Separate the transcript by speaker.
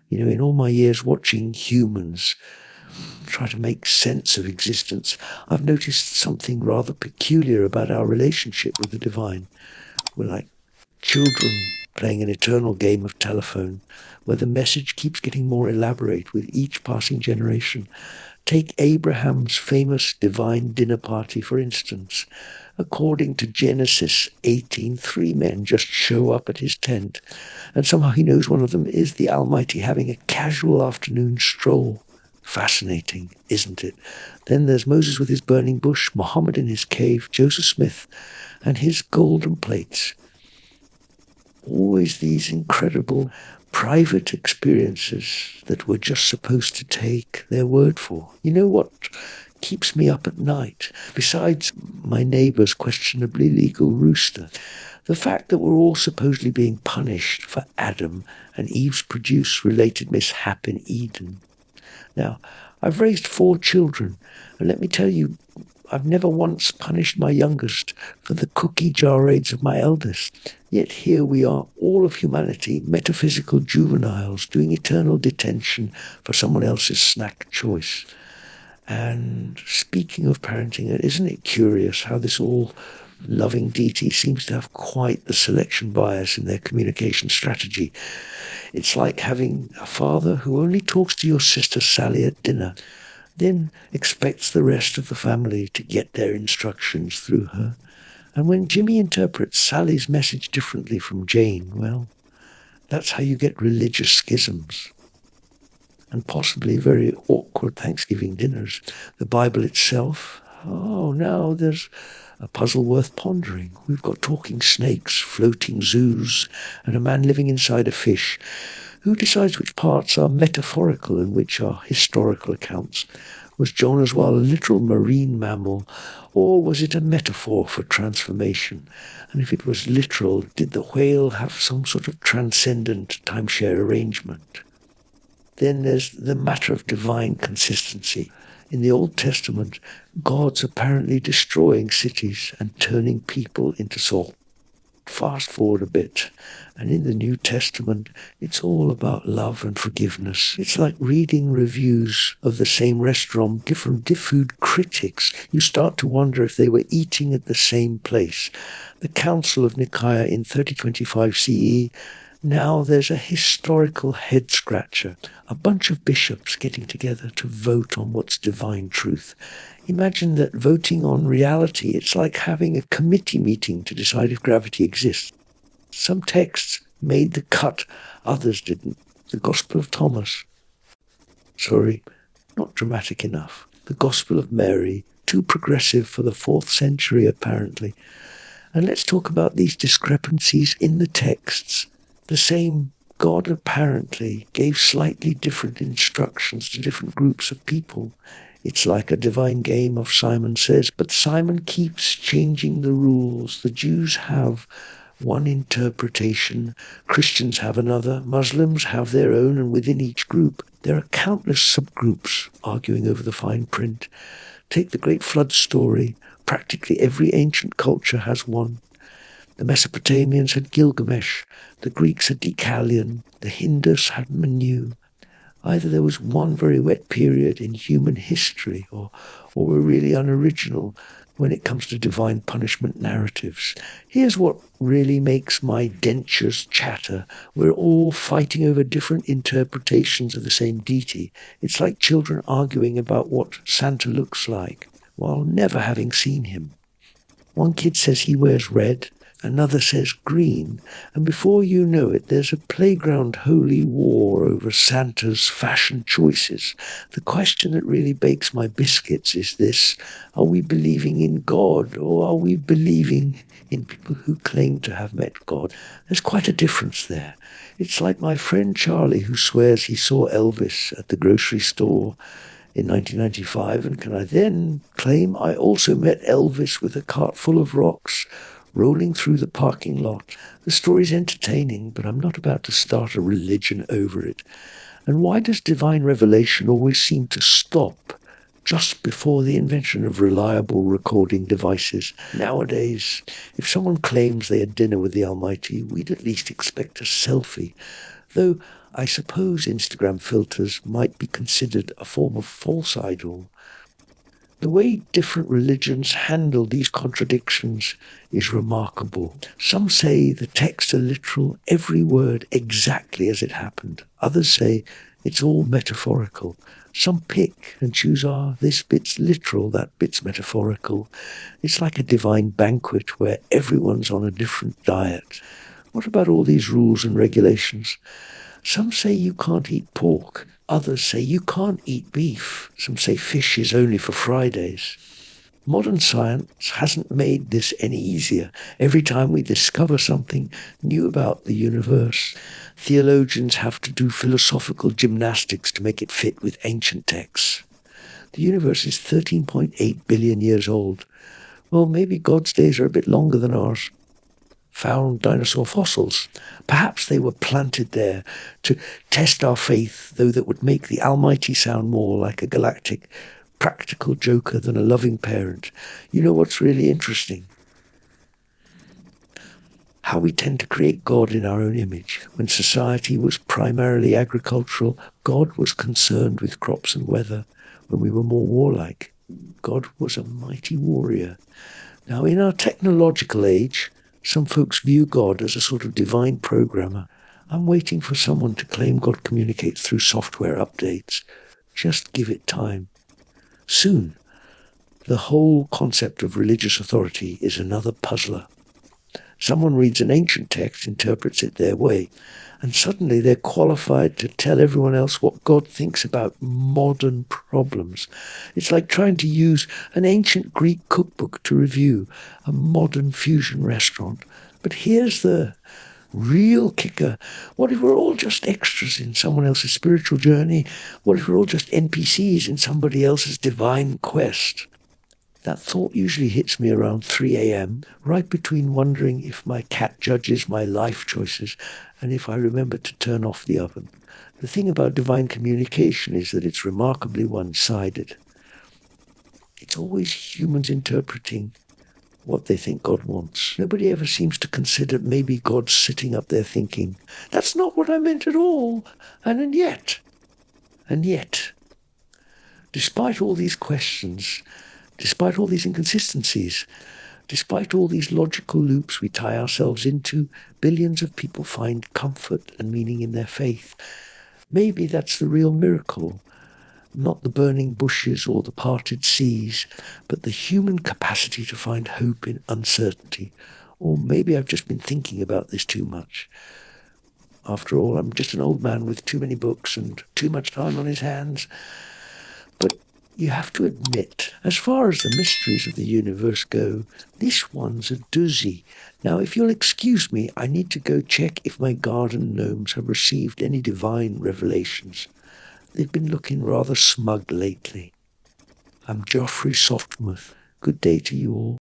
Speaker 1: In all my years watching humans try to make sense of existence, I've noticed something rather peculiar about our relationship with the divine. We're like children playing an eternal game of telephone, where the message keeps getting more elaborate with each passing generation. Take Abraham's famous divine dinner party, for instance. According to Genesis 18, 3 men just show up at his tent, and somehow he knows one of them is the Almighty having a casual afternoon stroll. Fascinating, isn't it? Then there's Moses with his burning bush, Muhammad in his cave, Joseph Smith and his golden plates. Always these incredible private experiences that we're just supposed to take their word for. You know what keeps me up at night, besides my neighbour's questionably legal rooster? The fact that we're all supposedly being punished for Adam and Eve's produce-related mishap in Eden. Now, I've raised 4 children, and let me tell you, I've never once punished my youngest for the cookie jar raids of my eldest. Yet here we are, all of humanity, metaphysical juveniles, doing eternal detention for someone else's snack choice. And speaking of parenting, isn't it curious how this all-loving deity seems to have quite the selection bias in their communication strategy? It's like having a father who only talks to your sister Sally at dinner, then expects the rest of the family to get their instructions through her. And when Jimmy interprets Sally's message differently from Jane, well, that's how you get religious schisms. And possibly very awkward Thanksgiving dinners. The Bible itself, now there's a puzzle worth pondering. We've got talking snakes, floating zoos, and a man living inside a fish. Who decides which parts are metaphorical and which are historical accounts? Was John as well a literal marine mammal, or was it a metaphor for transformation? And if it was literal, did the whale have some sort of transcendent timeshare arrangement? Then there's the matter of divine consistency. In the Old Testament, God's apparently destroying cities and turning people into salt. Fast forward a bit, and in the New Testament, it's all about love and forgiveness. It's like reading reviews of the same restaurant from food critics. You start to wonder if they were eating at the same place. The Council of Nicaea in 3025 CE, now there's a historical head-scratcher, a bunch of bishops getting together to vote on what's divine truth. Imagine that voting on reality, it's like having a committee meeting to decide if gravity exists. Some texts made the cut, others didn't. The Gospel of Thomas. Sorry, not dramatic enough. The Gospel of Mary, too progressive for the 4th century apparently. And let's talk about these discrepancies in the texts. The same God apparently gave slightly different instructions to different groups of people. It's like a divine game of Simon Says, but Simon keeps changing the rules. The Jews have one interpretation, Christians have another, Muslims have their own, and within each group there are countless subgroups arguing over the fine print. Take the Great Flood story. Practically every ancient culture has one. The Mesopotamians had Gilgamesh, the Greeks had Deucalion, the Hindus had Manu. Either there was one very wet period in human history, or we're really unoriginal when it comes to divine punishment narratives. Here's what really makes my dentures chatter. We're all fighting over different interpretations of the same deity. It's like children arguing about what Santa looks like, while never having seen him. One kid says he wears red, another says green, and before you know it, there's a playground holy war over Santa's fashion choices. The question that really bakes my biscuits is this: are we believing in God, or are we believing in people who claim to have met God? There's quite a difference there. It's like my friend Charlie, who swears he saw Elvis at the grocery store in 1995, and can I then claim I also met Elvis with a cart full of rocks rolling through the parking lot? The story's entertaining, but I'm not about to start a religion over it. And why does divine revelation always seem to stop just before the invention of reliable recording devices? Nowadays, if someone claims they had dinner with the Almighty, we'd at least expect a selfie. Though I suppose Instagram filters might be considered a form of false idol. The way different religions handle these contradictions is remarkable. Some say the texts are literal, every word exactly as it happened. Others say it's all metaphorical. Some pick and choose, this bit's literal, that bit's metaphorical. It's like a divine banquet where everyone's on a different diet. What about all these rules and regulations? Some say you can't eat pork. Others say you can't eat beef. Some say fish is only for Fridays. Modern science hasn't made this any easier. Every time we discover something new about the universe, theologians have to do philosophical gymnastics to make it fit with ancient texts. The universe is 13.8 billion years old. Well, maybe God's days are a bit longer than ours. Found dinosaur fossils. Perhaps they were planted there to test our faith, though that would make the Almighty sound more like a galactic practical joker than a loving parent. You know what's really interesting? How we tend to create God in our own image. When society was primarily agricultural, God was concerned with crops and weather. When we were more warlike, God was a mighty warrior. Now, in our technological age, some folks view God as a sort of divine programmer. I'm waiting for someone to claim God communicates through software updates. Just give it time. Soon, the whole concept of religious authority is another puzzler. Someone reads an ancient text, interprets it their way, and suddenly they're qualified to tell everyone else what God thinks about modern problems. It's like trying to use an ancient Greek cookbook to review a modern fusion restaurant. But here's the real kicker. What if we're all just extras in someone else's spiritual journey? What if we're all just NPCs in somebody else's divine quest? That thought usually hits me around 3 a.m., right between wondering if my cat judges my life choices and if I remember to turn off the oven. The thing about divine communication is that it's remarkably one-sided. It's always humans interpreting what they think God wants. Nobody ever seems to consider maybe God's sitting up there thinking, that's not what I meant at all. And yet, despite all these questions, despite all these inconsistencies, despite all these logical loops we tie ourselves into, billions of people find comfort and meaning in their faith. Maybe that's the real miracle. Not the burning bushes or the parted seas, but the human capacity to find hope in uncertainty. Or maybe I've just been thinking about this too much. After all, I'm just an old man with too many books and too much time on his hands. But you have to admit, as far as the mysteries of the universe go, this one's a doozy. Now, if you'll excuse me, I need to go check if my garden gnomes have received any divine revelations. They've been looking rather smug lately. I'm Geoffrey Softmouth. Good day to you all.